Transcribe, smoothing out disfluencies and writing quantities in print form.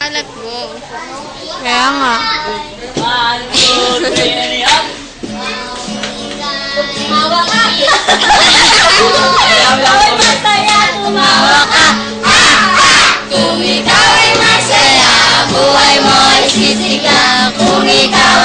Alat mo. Kaya nga. Tumawa ka! Tumawa ka! Kung ikaw ay masaya, buhay mo ay sisigang. Kung ikaw